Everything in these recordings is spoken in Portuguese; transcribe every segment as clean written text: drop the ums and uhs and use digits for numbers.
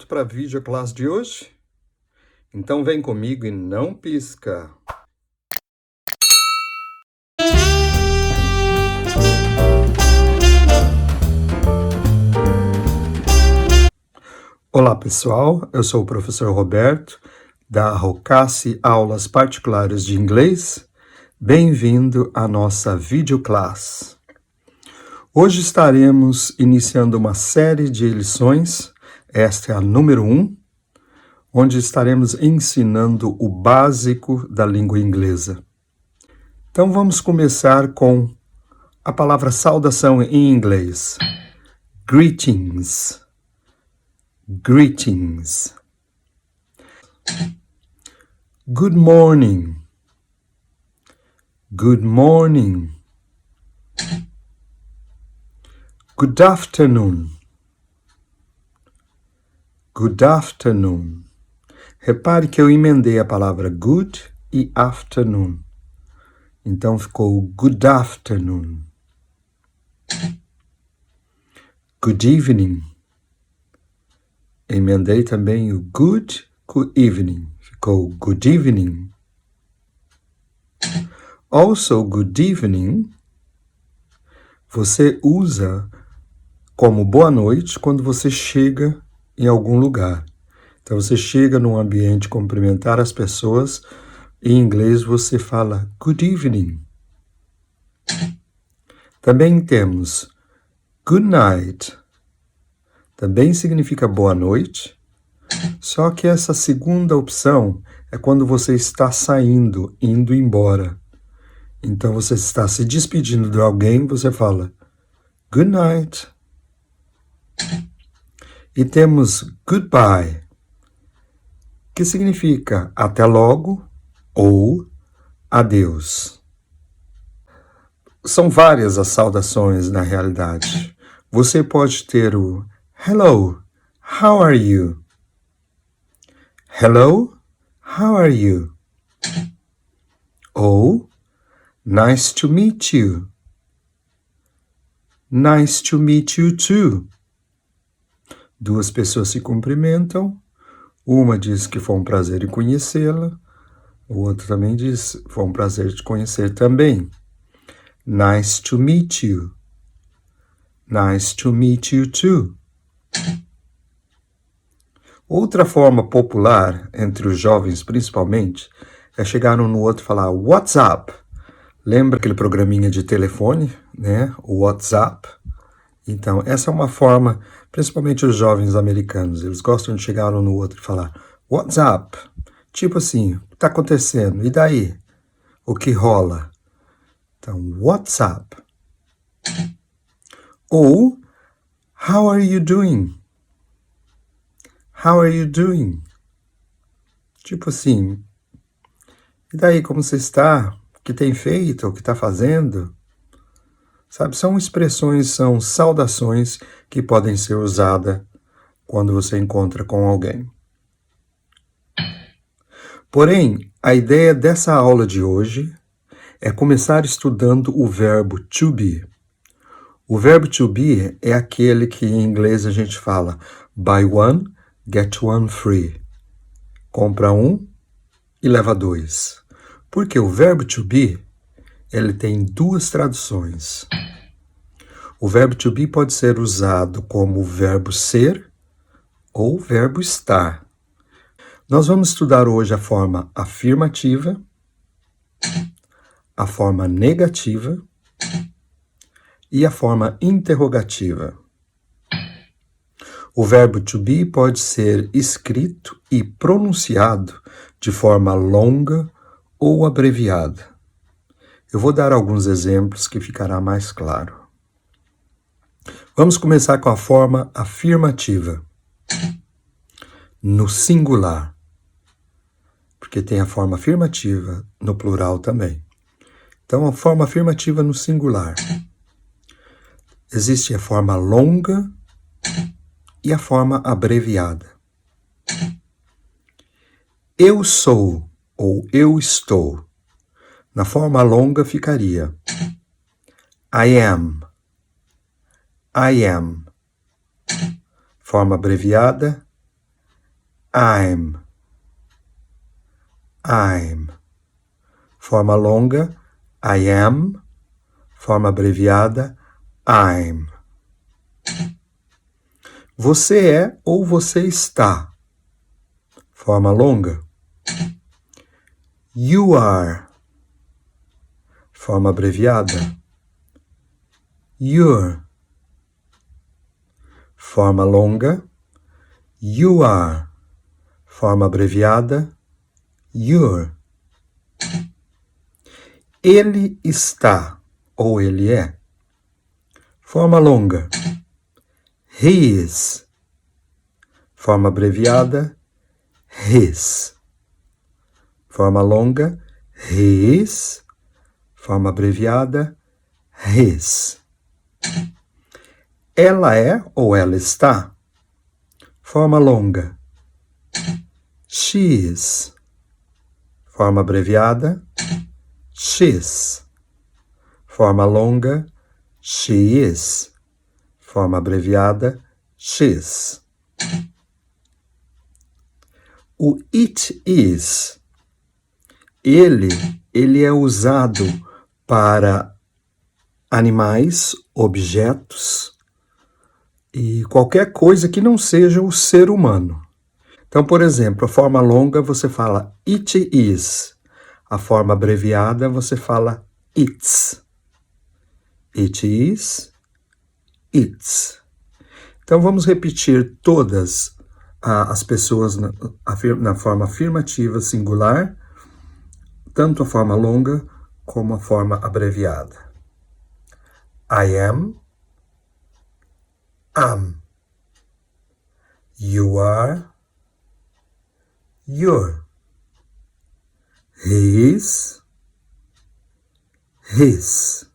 Pronto para a videoclasse de hoje? Então vem comigo e não pisca. Olá pessoal, eu sou o professor Roberto da Rocassi Aulas Particulares de Inglês. Bem-vindo à nossa videoclasse. Hoje estaremos iniciando uma série de lições, esta é a número 1, onde estaremos ensinando o básico da língua inglesa. Então vamos começar com a palavra saudação em inglês. Greetings. Greetings. Good morning. Good morning. Good afternoon. Good afternoon. Repare que eu emendei a palavra good e afternoon. Então ficou good afternoon. Good evening. Emendei também o good com evening. Ficou good evening. Also, good evening, você usa como boa noite quando você chega em algum lugar. Então, você chega num ambiente cumprimentar as pessoas, em inglês você fala good evening. Também temos good night, também significa boa noite, só que essa segunda opção é quando você está saindo, indo embora. Então, você está se despedindo de alguém, você fala good night. E temos goodbye, que significa até logo ou adeus. São várias as saudações na realidade. Você pode ter o hello, how are you? Hello, how are you? Ou nice to meet you. Nice to meet you too. Duas pessoas se cumprimentam, uma diz que foi um prazer em conhecê-la, o outro também diz, foi um prazer te conhecer também. Nice to meet you. Nice to meet you too. Outra forma popular, entre os jovens principalmente, é chegar um no outro e falar what's up? Lembra aquele programinha de telefone, né? O WhatsApp? Então, essa é uma forma, principalmente os jovens americanos, eles gostam de chegar um no outro e falar what's up? Tipo assim, o que está acontecendo? E daí? O que rola? Então, what's up? Ou, how are you doing? How are you doing? Tipo assim, e daí, como você está? O que tem feito? O que está fazendo? Sabe, são expressões, são saudações que podem ser usadas quando você encontra com alguém. Porém, a ideia dessa aula de hoje é começar estudando o verbo to be. O verbo to be é aquele que em inglês a gente fala buy one, get one free. Compra um e leva dois. Porque o verbo to be, ele tem duas traduções. O verbo to be pode ser usado como verbo ser ou verbo estar. Nós vamos estudar hoje a forma afirmativa, a forma negativa e a forma interrogativa. O verbo to be pode ser escrito e pronunciado de forma longa ou abreviada. Eu vou dar alguns exemplos que ficará mais claro. Vamos começar com a forma afirmativa, no singular, porque tem a forma afirmativa no plural também. Então, a forma afirmativa no singular. Existe a forma longa e a forma abreviada. Eu sou ou eu estou. Na forma longa ficaria I am. I am. Forma abreviada I'm. I'm. Forma longa, I am. Forma abreviada, I'm. Você é ou você está. Forma longa. You are. Forma abreviada. You're. Forma longa. You are. Forma abreviada. You're. Ele está ou ele é. Forma longa. He is. Forma abreviada. His. Forma longa. He is. Forma abreviada. His. Ela é ou ela está. Forma longa. She is. Forma abreviada. She's. Forma longa. She is. Forma abreviada. She's. O it is. Ele é usado para animais, objetos e qualquer coisa que não seja o ser humano. Então, por exemplo, a forma longa você fala it is. A forma abreviada você fala it's. It is, it's. Então, vamos repetir todas as pessoas na forma afirmativa singular, tanto a forma longa como a forma abreviada. I am, am. You are, you're. He is, his.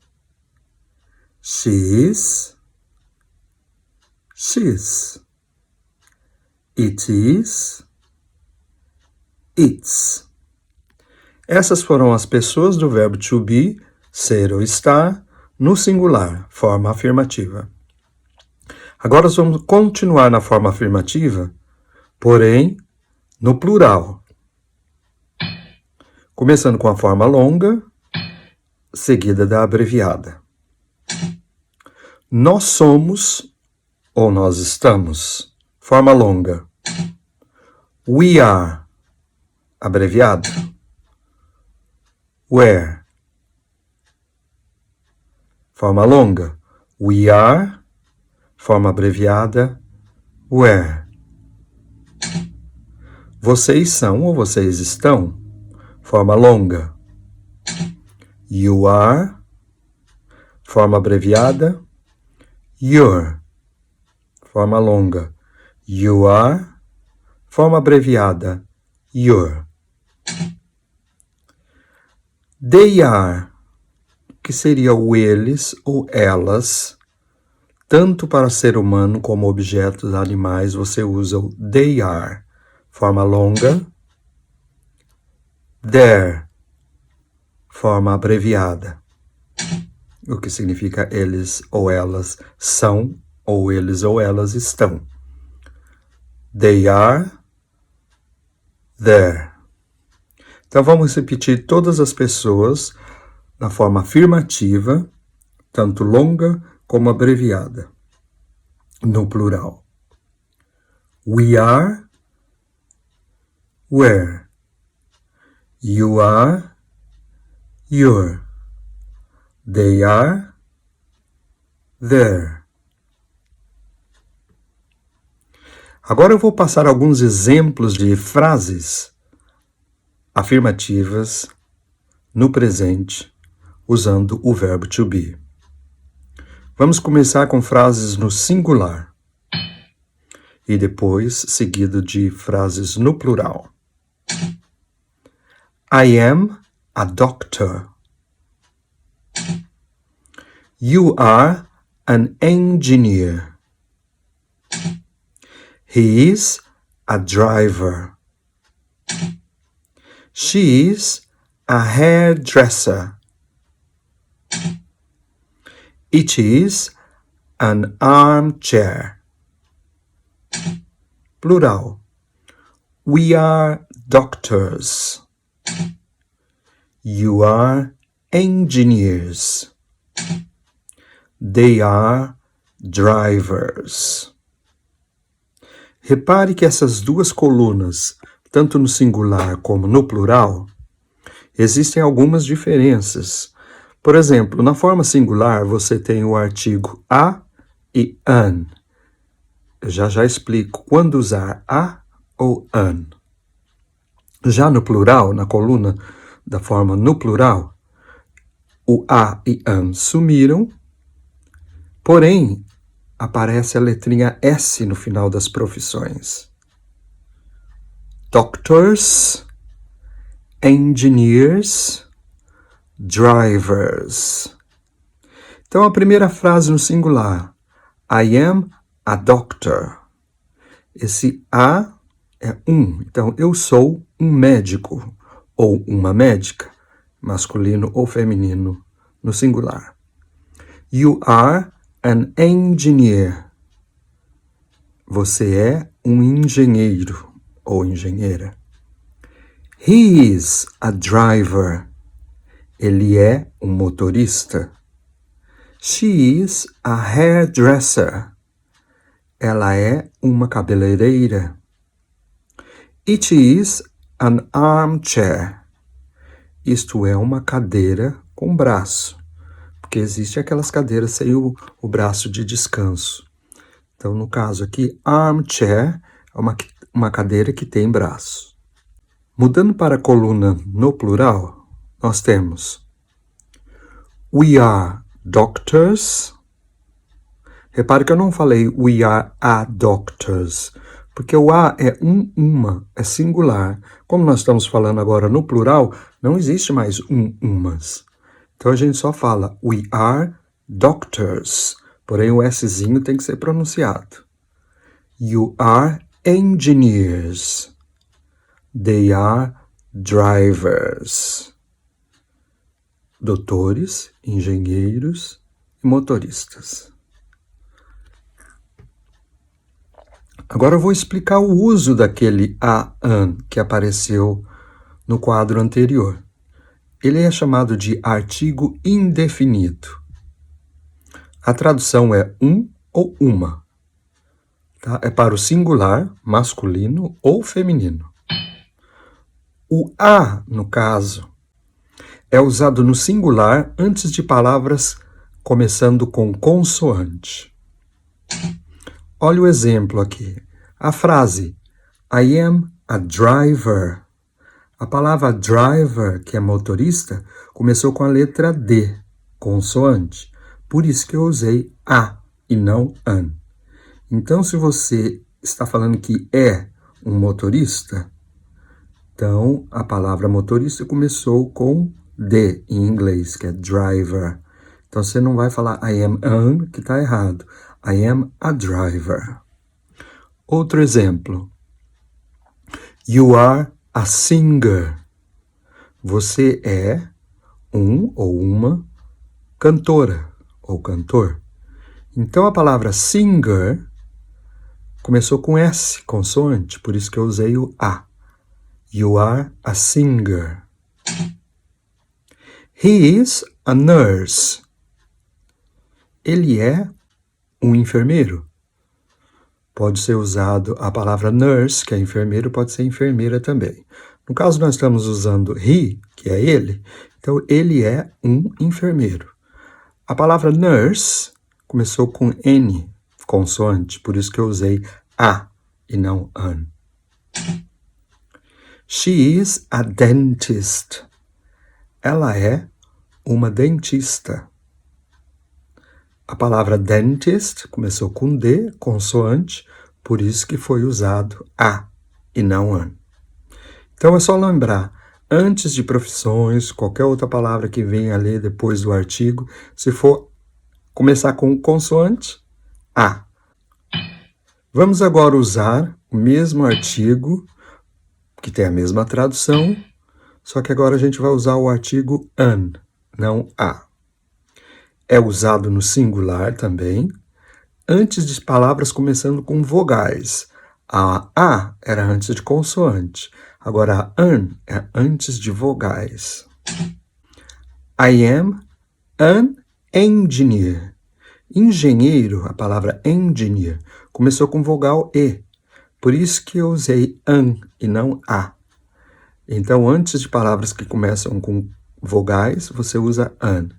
She is, she's. It is, it's. Essas foram as pessoas do verbo to be, ser ou estar, no singular, forma afirmativa. Agora nós vamos continuar na forma afirmativa, porém no plural. Começando com a forma longa, seguida da abreviada. Nós somos ou nós estamos. Forma longa. We are. Abreviado. Where. Forma longa. We are. Forma abreviada. Where. Vocês são ou vocês estão. Forma longa. You are. Forma abreviada. You're. Forma longa. You are. Forma abreviada. You're. They are, que seria o eles ou elas, tanto para ser humano como objetos animais, você usa o they are. Forma longa. Their. Forma abreviada. O que significa eles ou elas são, ou eles ou elas estão. They are. There. Então, vamos repetir todas as pessoas na forma afirmativa, tanto longa como abreviada, no plural. We are, where. You are, you're. They are, there. Agora eu vou passar alguns exemplos de frases afirmativas no presente, usando o verbo to be. Vamos começar com frases no singular e depois seguido de frases no plural. I am a doctor. You are an engineer. He is a driver. She is a hairdresser. It is an armchair. Plural. We are doctors. You are engineers. They are drivers. Repare que essas duas colunas, tanto no singular como no plural, existem algumas diferenças. Por exemplo, na forma singular, você tem o artigo a e an. Eu já explico quando usar a ou an. Já no plural, na coluna da forma no plural, o a e an sumiram, porém, aparece a letrinha S no final das profissões. Doctors, engineers, drivers. Então, a primeira frase no singular, I am a doctor. Esse a é um, então eu sou um médico ou uma médica, masculino ou feminino, no singular. You are an engineer. Você é um engenheiro ou engenheira. He is a driver. Ele é um motorista. She is a hairdresser. Ela é uma cabeleireira. It is an armchair. Isto é uma cadeira com braço, porque existe aquelas cadeiras sem o braço de descanso. Então, no caso aqui, armchair é uma cadeira que tem braço. Mudando para a coluna no plural, nós temos we are doctors. Repare que eu não falei we are a doctors, porque o a é uma, é singular. Como nós estamos falando agora no plural, não existe mais umas. Então a gente só fala we are doctors, porém o Szinho tem que ser pronunciado. You are engineers. They are drivers. Doutores, engenheiros e motoristas. Agora eu vou explicar o uso daquele an que apareceu no quadro anterior. Ele é chamado de artigo indefinido. A tradução é um ou uma. Tá? É para o singular, masculino ou feminino. O a, no caso, é usado no singular antes de palavras começando com consoante. Olha o exemplo aqui. A frase I am a driver. A palavra driver, que é motorista, começou com a letra D, consoante. Por isso que eu usei a e não an. Então, se você está falando que é um motorista, então a palavra motorista começou com D em inglês, que é driver. Então, você não vai falar I am an, que está errado. I am a driver. Outro exemplo. You are a singer. Você é um ou uma cantora ou cantor. Então, a palavra singer começou com S, consoante, por isso que eu usei o a. You are a singer. He is a nurse. Ele é um enfermeiro. Pode ser usado a palavra nurse, que é enfermeiro, pode ser enfermeira também. No caso, nós estamos usando he, que é ele, então ele é um enfermeiro. A palavra nurse começou com N, consoante, por isso que eu usei a e não an. She is a dentist. Ela é uma dentista. A palavra dentist começou com D, consoante, por isso que foi usado a e não an. Então é só lembrar, antes de profissões, qualquer outra palavra que venha ali depois do artigo, se for começar com consoante, a. Vamos agora usar o mesmo artigo, que tem a mesma tradução, só que agora a gente vai usar o artigo an, não a. É usado no singular também, antes de palavras começando com vogais. A A era antes de consoante. Agora a an é antes de vogais. I am an engineer. Engenheiro, a palavra engineer, começou com vogal E. Por isso que eu usei an e não a. Então, antes de palavras que começam com vogais, você usa an.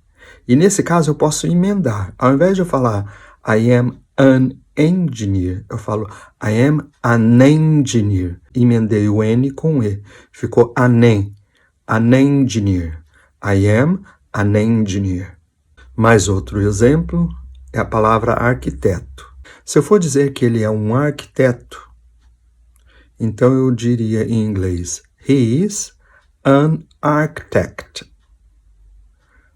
E nesse caso eu posso emendar. Ao invés de eu falar I am an engineer, eu falo I am an engineer. Emendei o N com E. Ficou an engineer. I am an engineer. Mais outro exemplo é a palavra arquiteto. Se eu for dizer que ele é um arquiteto, então eu diria em inglês he is an architect.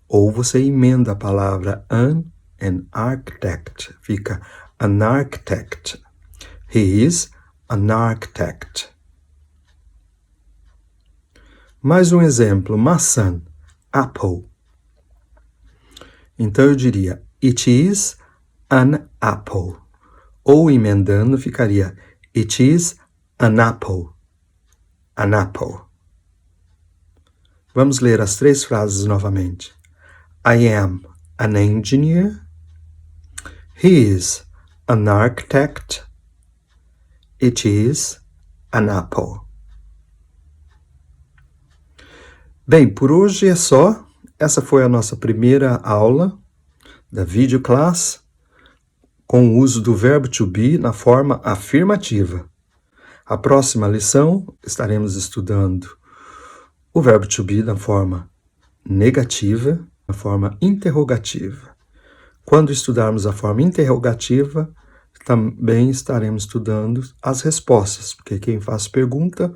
Ou você emenda a palavra an and architect. Fica an architect. He is an architect. Mais um exemplo, maçã, apple. Então eu diria it is an apple. Ou emendando ficaria it is an apple. An apple. Vamos ler as 3 frases novamente. I am an engineer. He is an architect. It is an apple. Bem, por hoje é só. Essa foi a nossa primeira aula da videoclass com o uso do verbo to be na forma afirmativa. A próxima lição estaremos estudando o verbo to be na forma negativa, na forma interrogativa. Quando estudarmos a forma interrogativa, também estaremos estudando as respostas, porque quem faz pergunta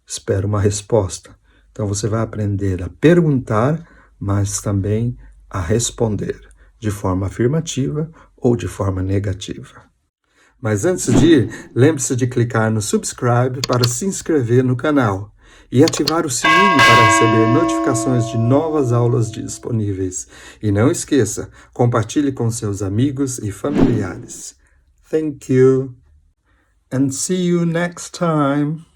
espera uma resposta. Então você vai aprender a perguntar, mas também a responder, de forma afirmativa ou de forma negativa. Mas antes de ir, lembre-se de clicar no subscribe para se inscrever no canal e ativar o sininho para receber notificações de novas aulas disponíveis. E não esqueça, compartilhe com seus amigos e familiares. Thank you and see you next time.